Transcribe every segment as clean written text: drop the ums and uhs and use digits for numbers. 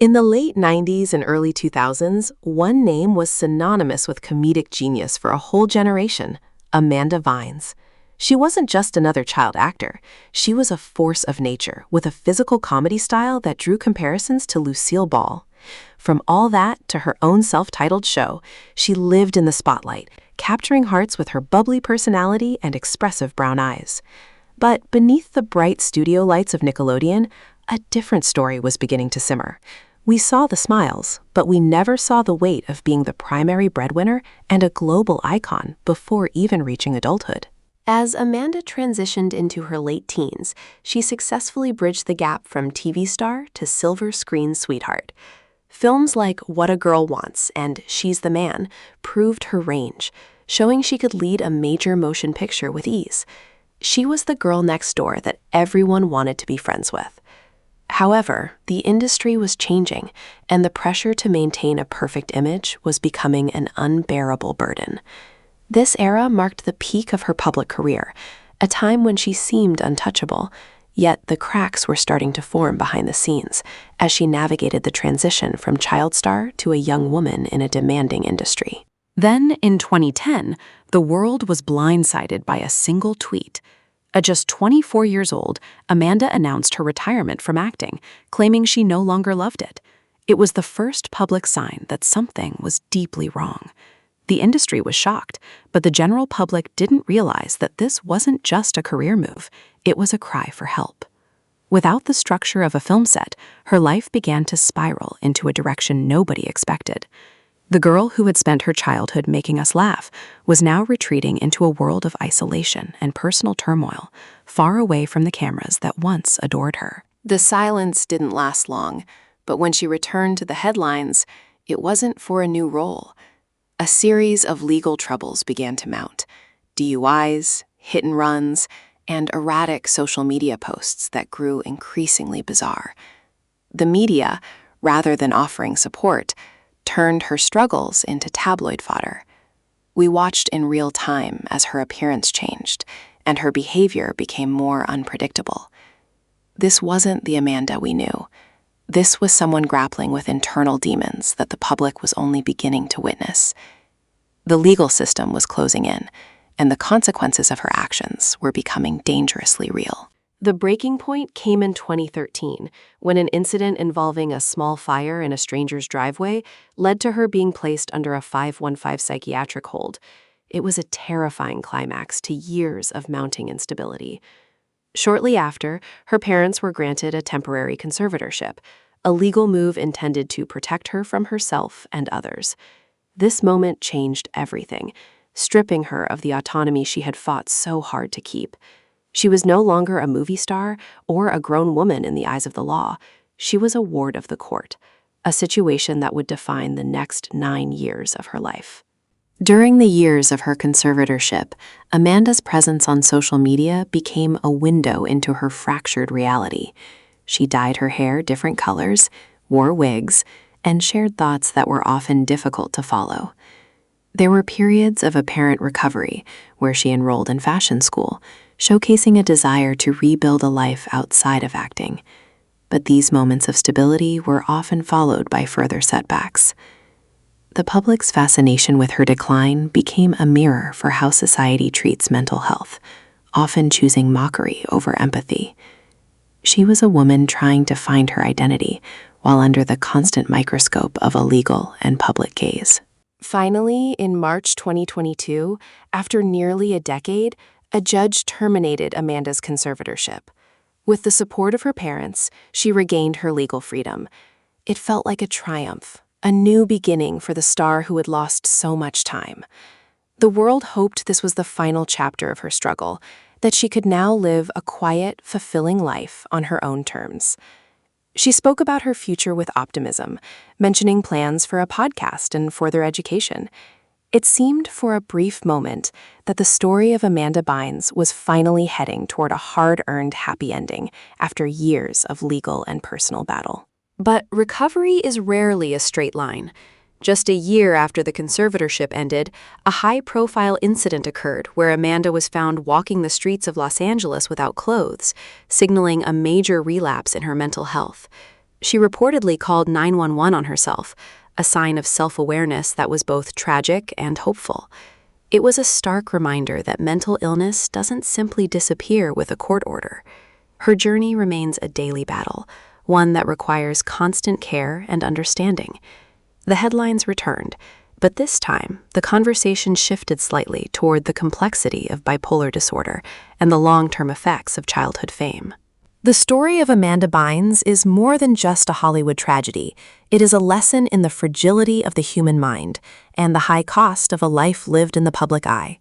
In the late 90s and early 2000s, one name was synonymous with comedic genius for a whole generation: Amanda Bynes. She wasn't just another child actor. She was a force of nature with a physical comedy style that drew comparisons to Lucille Ball. From all that to her own self-titled show, she lived in the spotlight, capturing hearts with her bubbly personality and expressive brown eyes. But beneath the bright studio lights of Nickelodeon, a different story was beginning to simmer. We saw the smiles, but we never saw the weight of being the primary breadwinner and a global icon before even reaching adulthood. As Amanda transitioned into her late teens, she successfully bridged the gap from TV star to silver screen sweetheart. Films like What a Girl Wants and She's the Man proved her range, showing she could lead a major motion picture with ease. She was the girl next door that everyone wanted to be friends with. However, the industry was changing, and the pressure to maintain a perfect image was becoming an unbearable burden. This era marked the peak of her public career, a time when she seemed untouchable, yet the cracks were starting to form behind the scenes as she navigated the transition from child star to a young woman in a demanding industry. Then, in 2010, the world was blindsided by a single tweet. At just 24 years old, Amanda announced her retirement from acting, claiming she no longer loved it. It was the first public sign that something was deeply wrong. The industry was shocked, but the general public didn't realize that this wasn't just a career move, it was a cry for help. Without the structure of a film set, her life began to spiral into a direction nobody expected. The girl who had spent her childhood making us laugh was now retreating into a world of isolation and personal turmoil, far away from the cameras that once adored her. The silence didn't last long, but when she returned to the headlines, it wasn't for a new role. A series of legal troubles began to mount: DUIs, hit and runs, and erratic social media posts that grew increasingly bizarre. The media, rather than offering support, turned her struggles into tabloid fodder. We watched in real time as her appearance changed and her behavior became more unpredictable. This wasn't the Amanda we knew. This was someone grappling with internal demons that the public was only beginning to witness. The legal system was closing in, and the consequences of her actions were becoming dangerously real. The breaking point came in 2013, when an incident involving a small fire in a stranger's driveway led to her being placed under a 515 psychiatric hold. It was a terrifying climax to years of mounting instability. Shortly after, her parents were granted a temporary conservatorship, a legal move intended to protect her from herself and others. This moment changed everything, stripping her of the autonomy she had fought so hard to keep. She was no longer a movie star or a grown woman in the eyes of the law. She was a ward of the court, a situation that would define the next 9 years of her life. During the years of her conservatorship, Amanda's presence on social media became a window into her fractured reality. She dyed her hair different colors, wore wigs, and shared thoughts that were often difficult to follow. There were periods of apparent recovery where she enrolled in fashion school, showcasing a desire to rebuild a life outside of acting. But these moments of stability were often followed by further setbacks. The public's fascination with her decline became a mirror for how society treats mental health, often choosing mockery over empathy. She was a woman trying to find her identity while under the constant microscope of a legal and public gaze. Finally, in March 2022, after nearly a decade, a judge terminated Amanda's conservatorship. With the support of her parents, she regained her legal freedom. It felt like a triumph, a new beginning for the star who had lost so much time. The world hoped this was the final chapter of her struggle, that she could now live a quiet, fulfilling life on her own terms. She spoke about her future with optimism, mentioning plans for a podcast and further education. It seemed for a brief moment that the story of Amanda Bynes was finally heading toward a hard-earned happy ending after years of legal and personal battle. But recovery is rarely a straight line. Just a year after the conservatorship ended, a high-profile incident occurred where Amanda was found walking the streets of Los Angeles without clothes, signaling a major relapse in her mental health. She reportedly called 911 on herself, a sign of self-awareness that was both tragic and hopeful. It was a stark reminder that mental illness doesn't simply disappear with a court order. Her journey remains a daily battle, one that requires constant care and understanding. The headlines returned, but this time, the conversation shifted slightly toward the complexity of bipolar disorder and the long-term effects of childhood fame. The story of Amanda Bynes is more than just a Hollywood tragedy. It is a lesson in the fragility of the human mind and the high cost of a life lived in the public eye.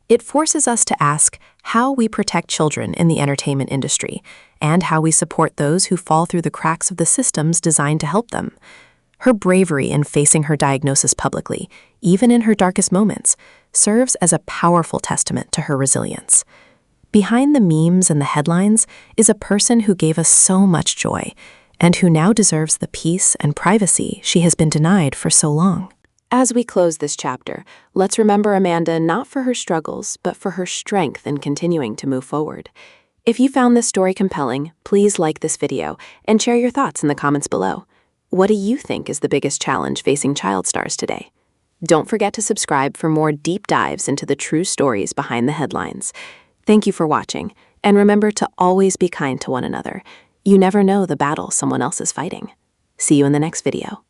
It forces us to ask how we protect children in the entertainment industry and how we support those who fall through the cracks of the systems designed to help them. Her bravery in facing her diagnosis publicly, even in her darkest moments, serves as a powerful testament to her resilience. Behind the memes and the headlines is a person who gave us so much joy and who now deserves the peace and privacy she has been denied for so long. As we close this chapter, let's remember Amanda not for her struggles, but for her strength in continuing to move forward. If you found this story compelling, please like this video and share your thoughts in the comments below. What do you think is the biggest challenge facing child stars today? Don't forget to subscribe for more deep dives into the true stories behind the headlines. Thank you for watching, and remember to always be kind to one another. You never know the battle someone else is fighting. See you in the next video.